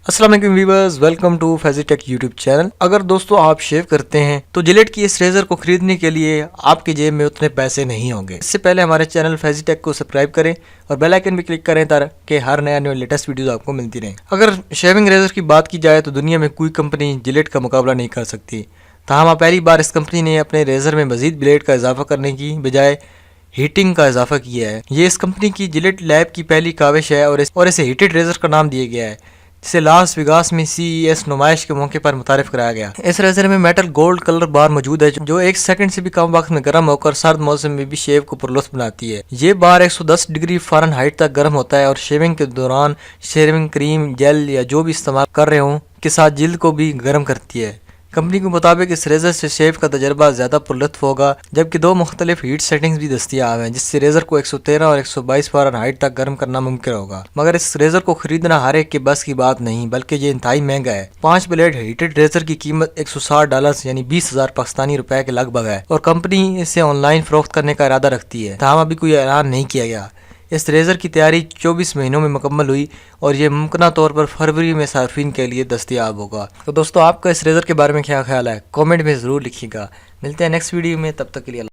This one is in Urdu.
السلام علیکم viewers, welcome to Faizi tech YouTube channel. اگر دوستو آپ شیو کرتے ہیں تو جلیٹ کی اس ریزر کو خریدنے کے لیے آپ کی جیب میں اتنے پیسے نہیں ہوں گے۔ اس سے پہلے ہمارے چینل فیضی ٹیک کو سبسکرائب کریں اور بیل آئیکن بھی کلک کریں تاکہ ہر نیا لیٹسٹ ویڈیوز آپ کو ملتی رہیں۔ اگر شیونگ ریزر کی بات کی جائے تو دنیا میں کوئی کمپنی جلیٹ کا مقابلہ نہیں کر سکتی، تاہم پہلی بار اس کمپنی نے اپنے ریزر میں مزید بلیڈ کا اضافہ کرنے کی بجائے ہیٹنگ کا اضافہ کیا ہے۔ یہ اس کمپنی کی جلیٹ لیب کی پہلی کاوش ہے اور اسے ہیٹڈ ریزر کا نام دیا گیا ہے، جسے لاس ویگاس میں CES نمائش کے موقع پر متعارف کرایا گیا۔ اس ریزر میں میٹل گولڈ کلر بار موجود ہے جو 1 سیکنڈ سے بھی کم وقت میں گرم ہو کر سرد موسم میں بھی شیو کو پرلطف بناتی ہے۔ یہ بار 110 ڈگری فارن ہائٹ تک گرم ہوتا ہے اور شیونگ کے دوران شیونگ کریم، جیل یا جو بھی استعمال کر رہے ہوں کے ساتھ جلد کو بھی گرم کرتی ہے۔ کمپنی کے مطابق اس ریزر سے شیو کا تجربہ زیادہ پرلطف ہوگا، جبکہ 2 مختلف ہیٹ سیٹنگز بھی دستیاب ہیں جس سے ریزر کو 113 اور 122 فارن ہائٹ تک گرم کرنا ممکن ہوگا۔ مگر اس ریزر کو خریدنا ہر ایک کے بس کی بات نہیں، بلکہ یہ انتہائی مہنگا ہے۔ 5 بلیڈ ہیٹڈ ریزر کی قیمت $160 یعنی 20,000 پاکستانی روپے کے لگ بھگ ہے، اور کمپنی اسے آن لائن فروخت کرنے کا ارادہ رکھتی ہے، تاہم ابھی کوئی اعلان نہیں کیا گیا۔ اس ریزر کی تیاری 24 مہینوں میں مکمل ہوئی اور یہ ممکنہ طور پر فروری میں صارفین کے لیے دستیاب ہوگا۔ تو دوستو، آپ کا اس ریزر کے بارے میں کیا خیال ہے؟ کامنٹ میں ضرور لکھیے گا۔ ملتے ہیں نیکسٹ ویڈیو میں، تب تک کے لیے